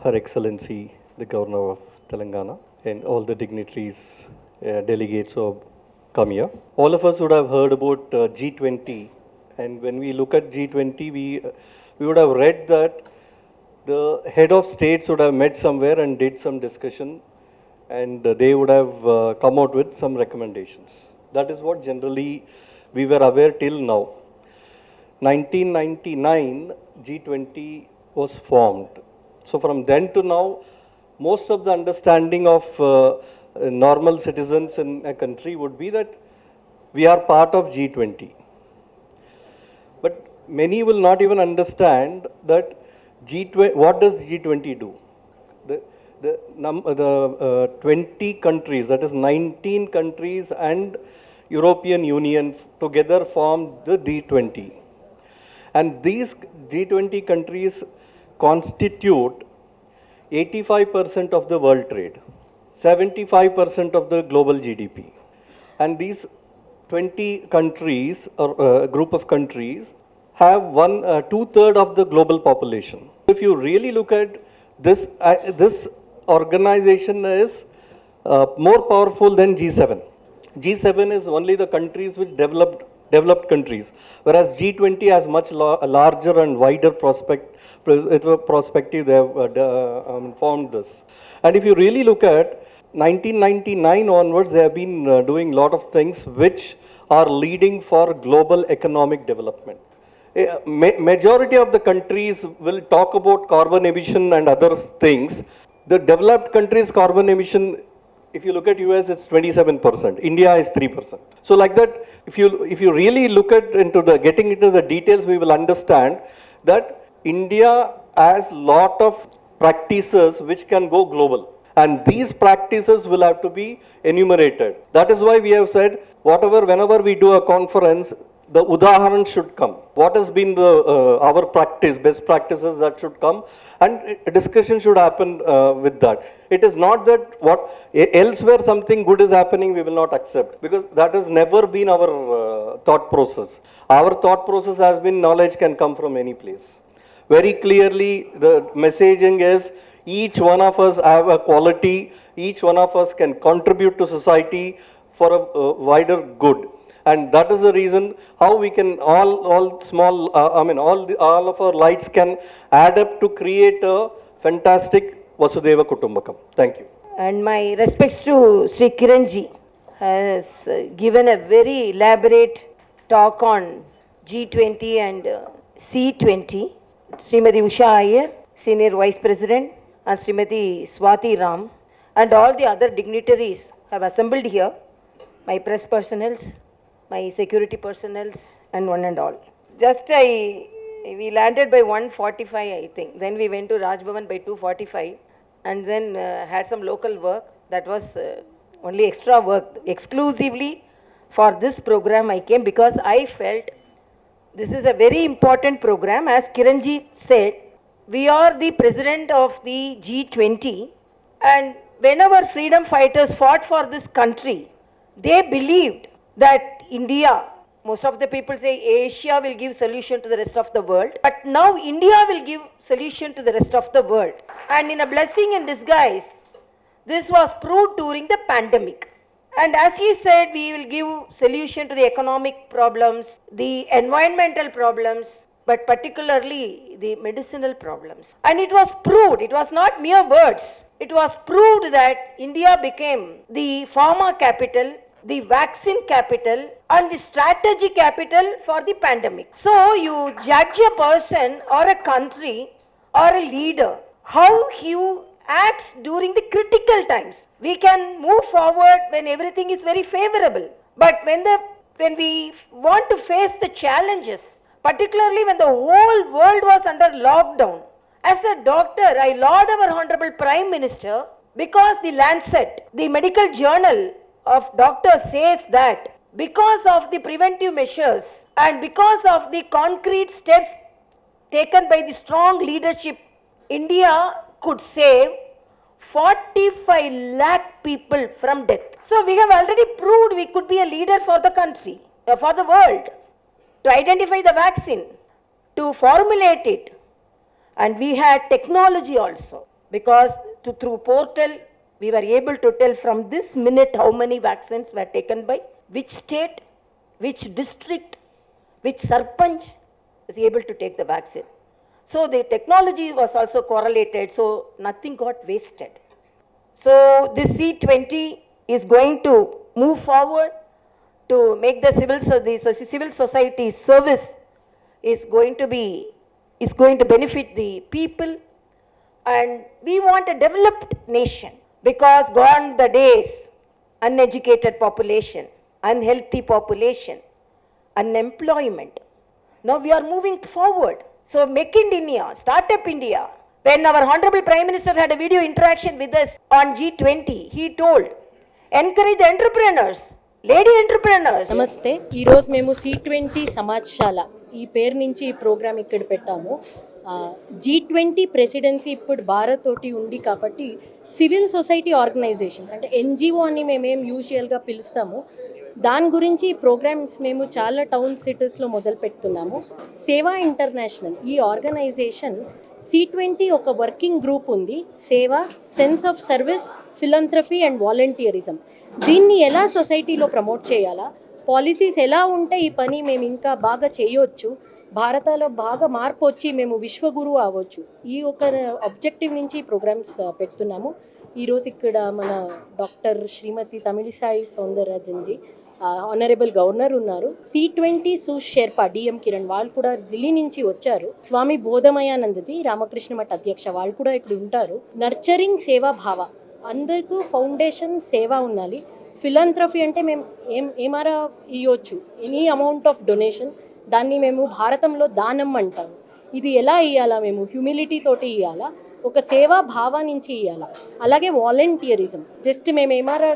Her Excellency, the Governor of Telangana, and all the dignitaries, delegates who have come here. All of us would have heard about G20, and when we look at G20, we would have read that the head of states would have met somewhere and did some discussion, and they would have come out with some recommendations. That is what generally we were aware till now. 1999, G20 was formed. So from then to now, most of the understanding of normal citizens in a country would be that we are part of G20. But many will not even understand that G20, what does G20 do? The 20 countries, that is 19 countries and European Union together form the G20. And these G20 countries constitute 85% of the world trade, 75% of the global GDP. And these 20 countries, or a group of countries, have two-thirds of the global population. If you really look at this, this organization is more powerful than G7. G7 is only the countries which developed countries, whereas G20 has much larger and wider perspective. They have formed this. And if you really look at 1999 onwards, they have been doing a lot of things which are leading for global economic development. Majority of the countries will talk about carbon emission and other things. The developed countries' carbon emission, if you look at US, it's 27%. India is 3%. So like that, if you really look at getting into the details, we will understand that India has lot of practices which can go global. And these practices will have to be enumerated. That is why we have said, whenever we do a conference, the udaharan should come. What has been our practice, best practices that should come, and a discussion should happen with that. It is not that elsewhere something good is happening, we will not accept, because that has never been our thought process. Our thought process has been knowledge can come from any place. Very clearly, the messaging is each one of us have a quality, each one of us can contribute to society for a wider good. And that is the reason how we can all of our lights can add up to create a fantastic Vasudeva Kutumbakam. Thank you. And my respects to Sri Kiranji has given a very elaborate talk on G20 and C20. Srimati Usha Iyer, Senior Vice President, and Srimati Swati Ram, and all the other dignitaries have assembled here, my press personnels, my security personnels, and one and all. We landed by 1:45, I think. Then we went to Raj Bhavan by 2:45, and then had some local work. That was only extra work. Exclusively for this program I came because I felt this is a very important program. As Kiranji said, we are the president of the G20, and whenever freedom fighters fought for this country, they believed that India, most of the people say Asia will give solution to the rest of the world, but now India will give solution to the rest of the world. And in a blessing in disguise, this was proved during the pandemic. And as he said, we will give solution to the economic problems, the environmental problems, but particularly the medicinal problems. And it was proved, it was not mere words, it was proved that India became the pharma capital, the vaccine capital, and the strategy capital for the pandemic. So you judge a person or a country or a leader, how you acts during the critical times. We can move forward when everything is very favorable. But when we want to face the challenges, particularly when the whole world was under lockdown, as a doctor, I laud our Honorable Prime Minister because the Lancet, the medical journal of doctors, says that because of the preventive measures and because of the concrete steps taken by the strong leadership, India could save 45 lakh people from death. So we have already proved we could be a leader for the country, for the world, to identify the vaccine, to formulate it, and we had technology also. because through portal we were able to tell from this minute how many vaccines were taken by which state, which district, which sarpanch is able to take the vaccine. So the technology was also correlated, so nothing got wasted. So this C20 is going to move forward to make the civil society service is going to benefit the people, and we want a developed nation, because gone the days uneducated population, unhealthy population, unemployment. Now we are moving forward. So make in India, Startup India. When our Honorable Prime Minister had a video interaction with us on G20, he told, encourage the entrepreneurs, lady entrepreneurs. నమస్తే. ఈరోజు మేము C20 సమాజ్శాల ఈ పేరు నుంచి ఈ programme ఇక్కడ పెట్టాము. G20 presidency ఇప్పుడు భారత్ తోటి ఉంది కాబట్టి సివిల్ సొసైటీ ఆర్గనైజేషన్స్ అంటే NGO అని మేమేం యూజువల్గా పిలుస్తాము. దాని గురించి ఈ ప్రోగ్రామ్స్ మేము చాలా టౌన్ సిటీస్లో మొదలు పెడుతున్నాము. సేవా ఇంటర్నేషనల్ ఈ ఆర్గనైజేషన్ C20 ఒక వర్కింగ్ గ్రూప్ ఉంది. Seva, sense of service, philanthropy and volunteerism. దీన్ని ఎలా సొసైటీలో ప్రమోట్ చేయాలా, పాలసీస్ ఎలా ఉంటే ఈ పని మేము ఇంకా బాగా చేయొచ్చు, భారతలో బాగా మార్పు వచ్చి మేము విశ్వగురు అవ్వచ్చు, ఈ ఒక ఆబ్జెక్టివ్ నుంచి ప్రోగ్రామ్స్ పెడుతున్నాము. ఈరోజు ఇక్కడ మన డాక్టర్ శ్రీమతి తమిళిసాయి సౌందరరాజన్జీ, ఆనరబుల్ గవర్నర్ ఉన్నారు. C20 షెర్పా DM కిరణ్ వాళ్ళు కూడా ఢిల్లీ నుంచి వచ్చారు. స్వామి బోధమయానందజీ రామకృష్ణ మఠ అధ్యక్ష వాళ్ళు కూడా ఇక్కడ ఉంటారు. నర్చరింగ్ సేవా భావ, అందరికీ ఫౌండేషన్ సేవ ఉండాలి. ఫిలంథ్రఫీ అంటే మేము ఏమారా ఇవ్వచ్చు, ఎనీ అమౌంట్ ఆఫ్ డొనేషన్, దాన్ని మేము భారతంలో దానం అంటాము. ఇది ఎలా ఇవ్వాలా, మేము హ్యూమిలిటీ తోటి ఇవ్వాలా, ఒక సేవా భావ నుంచి ఇవ్వాలా. అలాగే వాలంటీరిజం, జస్ట్ మేము ఏమారా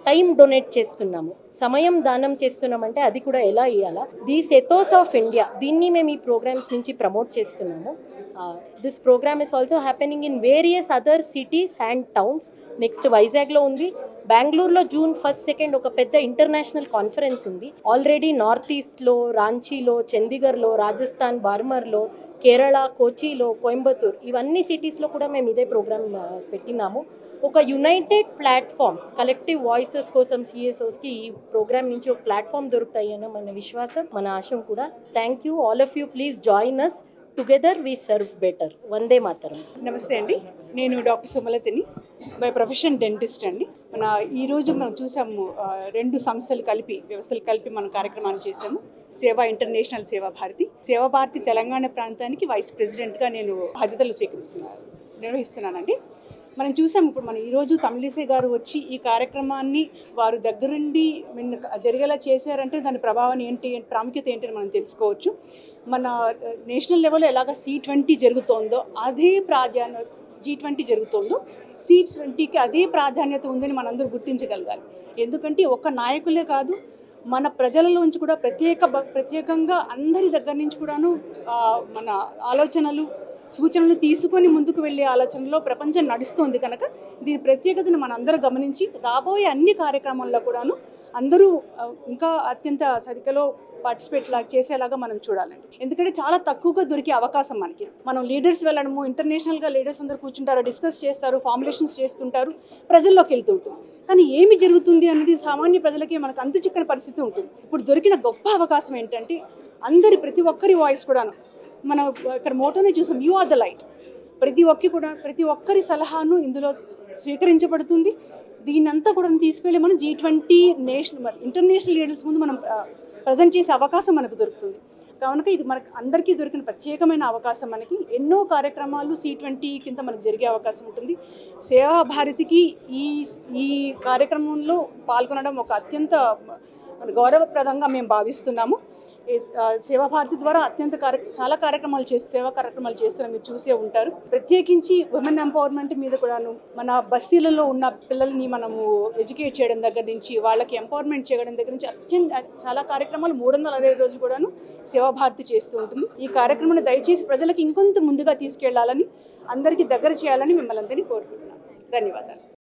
టైం డొనేట్ చేస్తున్నాము, సమయం దానం చేస్తున్నామంటే అది కూడా ఎలా ఇవ్వాలా. దీస్ ఎథోస్ ఆఫ్ ఇండియా, దీన్ని మేము ఈ ప్రోగ్రామ్స్ నుంచి ప్రమోట్ చేస్తున్నాము. This programme is also happening in various other cities and towns. Next వైజాగ్లో ఉంది, బెంగళూరులో June 1, 2 ఒక పెద్ద ఇంటర్నేషనల్ కాన్ఫరెన్స్ ఉంది. ఆల్రెడీ నార్త్ ఈస్ట్లో, రాంచీలో, చండీగఢ్లో, రాజస్థాన్ బార్మర్లో, కేరళ, కోచిలో, కోయంబత్తూర్, ఇవన్నీ సిటీస్లో కూడా మేము ఇదే ప్రోగ్రామ్ పెట్టినాము. ఒక యునైటెడ్ ప్లాట్ఫామ్, కలెక్టివ్ వాయిసెస్ కోసం CSOస్కి ఈ ప్రోగ్రామ్ నుంచి ఒక ప్లాట్ఫామ్ దొరుకుతాయని మన విశ్వాసం, మన ఆశయం కూడా. Thank you all of you, please join us, together we serve better. Vande Mataram. నమస్తే అండి, నేను డాక్టర్ సుమలతిని, బై ప్రొఫెషన్ డెంటిస్ట్ అండి. ఈరోజు మనం చూసాము, రెండు వ్యవస్థలు కలిపి మనం కార్యక్రమాన్ని చేశాము. సేవా ఇంటర్నేషనల్ సేవా భారతి తెలంగాణ ప్రాంతానికి వైస్ ప్రెసిడెంట్గా నేను బాధ్యతలు నిర్వహిస్తున్నానండి. మనం చూసాము, ఇప్పుడు మనం ఈరోజు తమిళిసై గారు వచ్చి ఈ కార్యక్రమాన్ని వారు దగ్గరుండి జరిగేలా చేశారంటే దాని ప్రభావం ఏంటి, ప్రాముఖ్యత ఏంటి మనం తెలుసుకోవచ్చు. మన నేషనల్ లెవెల్లో ఎలాగ C20 జరుగుతోందో అదే G20 జరుగుతోందో C20కి అదే ప్రాధాన్యత ఉందని మనందరూ గుర్తించగలగాలి. ఎందుకంటే ఒక్క నాయకులే కాదు, మన ప్రజలలోంచి కూడా ప్రత్యేకంగా అందరి దగ్గర నుంచి కూడాను మన ఆలోచనలు, సూచనలు తీసుకొని ముందుకు వెళ్ళే ఆలోచనలో ప్రపంచం నడుస్తోంది కనుక దీని ప్రత్యేకతను మనందరూ గమనించి రాబోయే అన్ని కార్యక్రమాల్లో కూడాను అందరూ ఇంకా అత్యంత సంఖ్యలో పార్టిసిపేట్ చేసేలాగా మనం చూడాలండి. ఎందుకంటే చాలా తక్కువగా దొరికే అవకాశం మనకి. మనం లీడర్స్ వెళ్ళడము, ఇంటర్నేషనల్గా లీడర్స్ అందరూ కూర్చుంటారు, డిస్కస్ చేస్తారు, ఫార్ములేషన్స్ చేస్తుంటారు, ప్రజల్లోకి వెళ్తుంటుంది. కానీ ఏమి జరుగుతుంది అనేది సామాన్య ప్రజలకి మనకు అంతు చిక్కని పరిస్థితి ఉంటుంది. ఇప్పుడు దొరికిన గొప్ప అవకాశం ఏంటంటే ప్రతి ఒక్కరి వాయిస్ కూడాను, మనం ఇక్కడ మోటోనే చూసాం, యు ఆర్ ద లైట్. ప్రతి ఒక్కరి సలహాను ఇందులో స్వీకరించబడుతుంది. దీన్నంతా కూడా తీసుకెళ్ళి మనం G20 ఇంటర్నేషనల్ లీడర్స్ ముందు మనం ప్రజెంట్ చేసే అవకాశం మనకు దొరుకుతుంది. కనుక ఇది మనకు అందరికీ దొరికిన ప్రత్యేకమైన అవకాశం. మనకి ఎన్నో కార్యక్రమాలు C20 కింద మనకు జరిగే అవకాశం ఉంటుంది. సేవా భారతికి ఈ కార్యక్రమంలో పాల్గొనడం ఒక అత్యంత గౌరవప్రదంగా మేము భావిస్తున్నాము. సేవా భారతి ద్వారా చాలా సేవా కార్యక్రమాలు చేస్తున్నా మీరు చూసే ఉంటారు. ప్రత్యేకించి ఉమెన్ ఎంపవర్మెంట్ మీద కూడాను, మన బస్తీలలో ఉన్న పిల్లల్ని మనము ఎడ్యుకేట్ చేయడం దగ్గర నుంచి, వాళ్ళకి ఎంపవర్మెంట్ చేయడం దగ్గర నుంచి చాలా కార్యక్రమాలు 365 రోజులు కూడాను సేవా భారతి చేస్తూ ఉంటుంది. ఈ కార్యక్రమాన్ని దయచేసి ప్రజలకు ఇంకొంత ముందుగా తీసుకెళ్లాలని, అందరికీ దగ్గర చేయాలని మిమ్మల్ని అందరినీ కోరుకుంటున్నాను. ధన్యవాదాలు.